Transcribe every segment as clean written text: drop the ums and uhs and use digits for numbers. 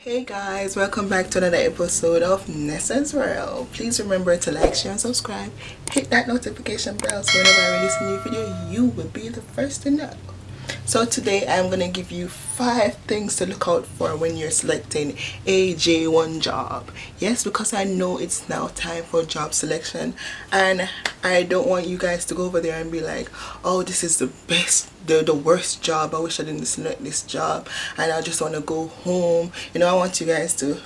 Hey guys, welcome back to another episode of Nessa's World. Please remember to like, share and subscribe. Hit that notification bell so whenever I release a new video, you will be the first to know. So today I'm going to give you 5 things to look out for when you're selecting a J1 job. Yes, because I know it's now time for job selection and I don't want you guys to go over there and be like, oh, this is the best, the worst job, I wish I didn't select this job and I just want to go home. You know, I want you guys to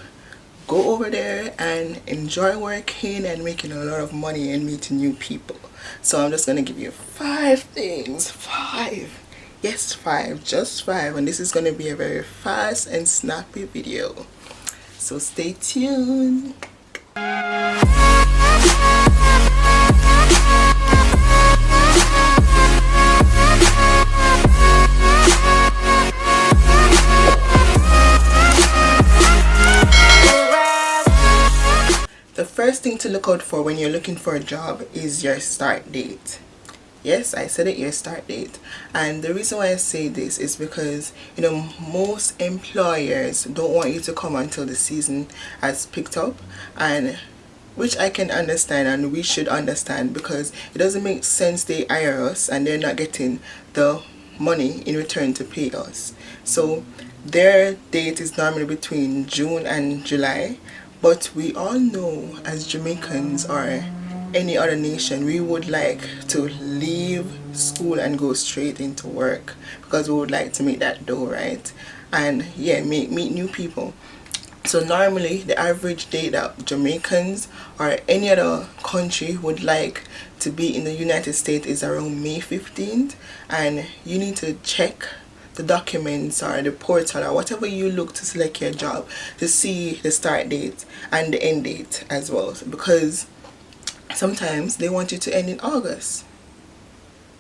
go over there and enjoy working and making a lot of money and meeting new people. So I'm just going to give you 5 things. 5. Yes, 5, just 5, and this is going to be a very fast and snappy video. So stay tuned. The first thing to look out for when you're looking for a job is your start date. Yes, I said it, your start date. And the reason why I say this is because, you know, most employers don't want you to come until the season has picked up, and which I can understand and we should understand, because it doesn't make sense they hire us and they're not getting the money in return to pay us. So their date is normally between June and July, but we all know as Jamaicans or any other nation, we would like to leave school and go straight into work because we would like to make that dough, right? And yeah, meet new people. So normally the average date that Jamaicans or any other country would like to be in the United States is around May 15th, and you need to check the documents or the portal or whatever you look to select your job to see the start date and the end date as well, because sometimes they want you to end in August,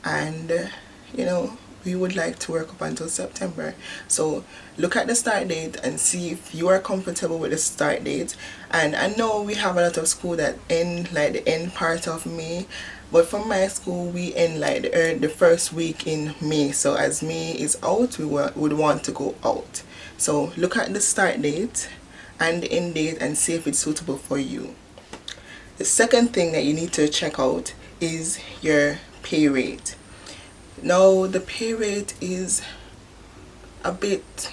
and you know, we would like to work up until September. So look at the start date and see if you are comfortable with the start date. And I know we have a lot of school that end like the end part of May, but for my school we end like the first week in May. So as May is out, we would want to go out. So look at the start date and the end date and see if it's suitable for you. The second thing that you need to check out is your pay rate. Now the pay rate is a bit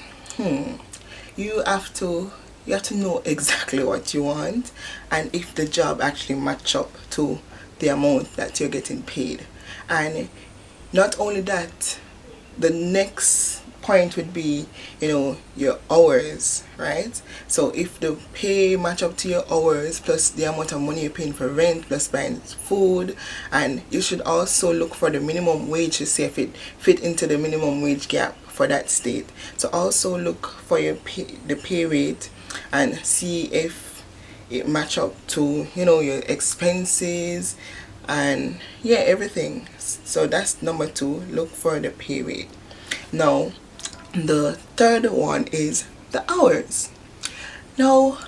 you have to know exactly what you want and if the job actually match up to the amount that you're getting paid. And not only that, the next point would be, you know, your hours, right? So if the pay match up to your hours plus the amount of money you're paying for rent plus buying food, and you should also look for the minimum wage to see if it fit into the minimum wage gap for that state. So also look for your the pay rate and see if it match up to, you know, your expenses and yeah, everything. So that's number 2, look for the pay rate. Now the third one is the hours. Now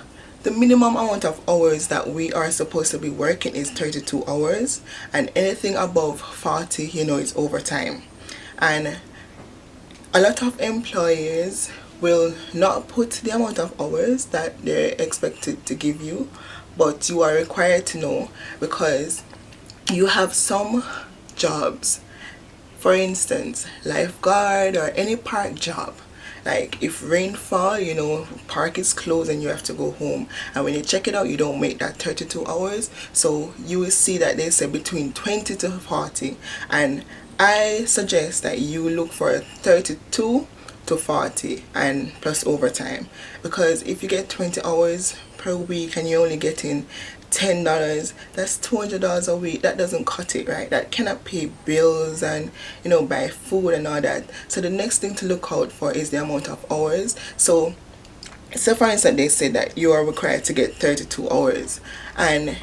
the minimum amount of hours that we are supposed to be working is 32 hours, and anything above 40, you know, is overtime. And a lot of employers will not put the amount of hours that they're expected to give you, but you are required to know, because you have some jobs, for instance lifeguard or any park job, like if rainfall, you know, park is closed and you have to go home, and when you check it out you don't make that 32 hours. So you will see that they say between 20 to 40, and I suggest that you look for 32 to 40 and plus overtime, because if you get 20 hours per week and you're only getting $10, that's $200 a week. That doesn't cut it, right? That cannot pay bills and, you know, buy food and all that. So the next thing to look out for is the amount of hours. So for instance, they say that you are required to get 32 hours, and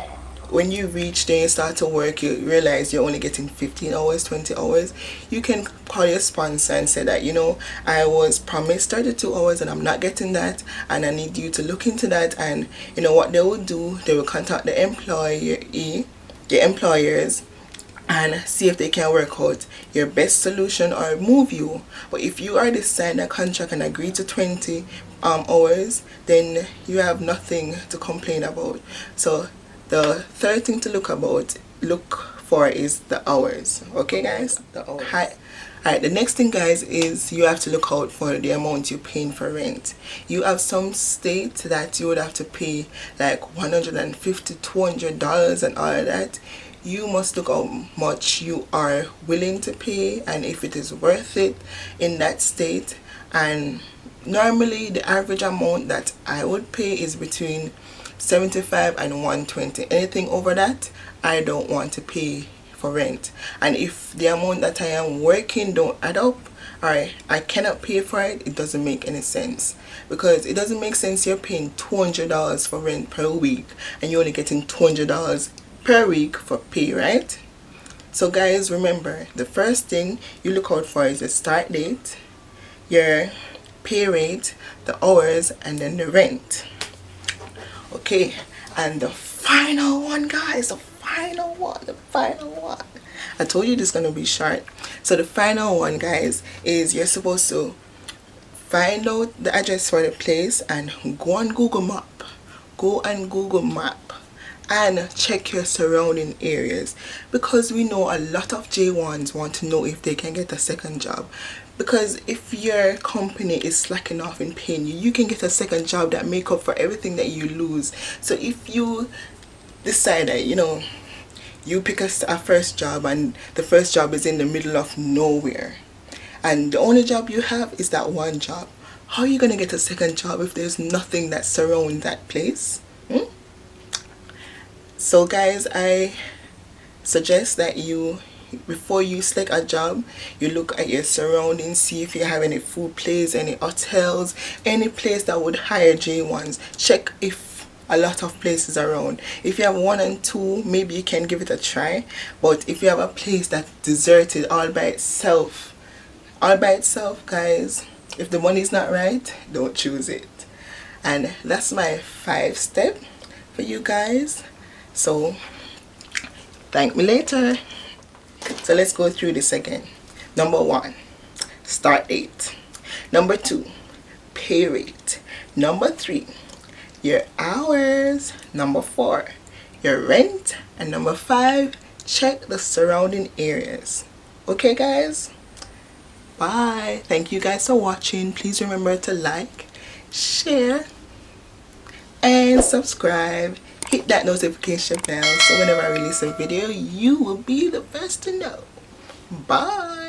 when you reach there, you start to work, you realize you're only getting 15 hours, 20 hours, you can call your sponsor and say that, you know, I was promised 32 hours and I'm not getting that, and I need you to look into that. And you know what they will do, they will contact the employers and see if they can work out your best solution or move you. But if you already signed a contract and agreed to 20 hours, then you have nothing to complain about. So the third thing to look for is the hours. Okay guys, the hours. Alright, the next thing guys is you have to look out for the amount you're paying for rent. You have some states that you would have to pay like $150, $200 and all of that. You must look how much you are willing to pay and if it is worth it in that state. And normally the average amount that I would pay is between $75 and $120. Anything over that I don't want to pay for rent. And if the amount that I am working don't add up or I cannot pay for it, it doesn't make any sense. Because it doesn't make sense you're paying $200 for rent per week and you're only getting $200 per week for pay, right? So guys, remember, the first thing you look out for is the start date, your pay rate, the hours, and then the rent. Okay, and the final one guys, the final one. I told you this is gonna be short. So the final one guys is you're supposed to find out the address for the place and go on Google Map. And check your surrounding areas, because we know a lot of J1s want to know if they can get a second job. Because if your company is slacking off in paying you, you can get a second job that make up for everything that you lose. So if you decide that you pick a first job and the first job is in the middle of nowhere and the only job you have is that one job, how are you gonna get a second job if there's nothing that surrounds that place? So guys, I suggest that before you select a job, you look at your surroundings, see if you have any food places, any hotels, any place that would hire J1s. Check if a lot of places around. If you have one and two, maybe you can give it a try. But if you have a place that's deserted all by itself guys, if the money's not right, don't choose it. And that's my 5-step for you guys. So thank me later. So let's go through this again. Number 1, start date. Number 2, pay rate. Number 3, your hours. Number 4, your rent. And number 5, check the surrounding areas. Okay guys, bye. Thank you guys for watching. Please remember to like, share, and subscribe. Hit that notification bell so whenever I release a video, you will be the first to know. Bye.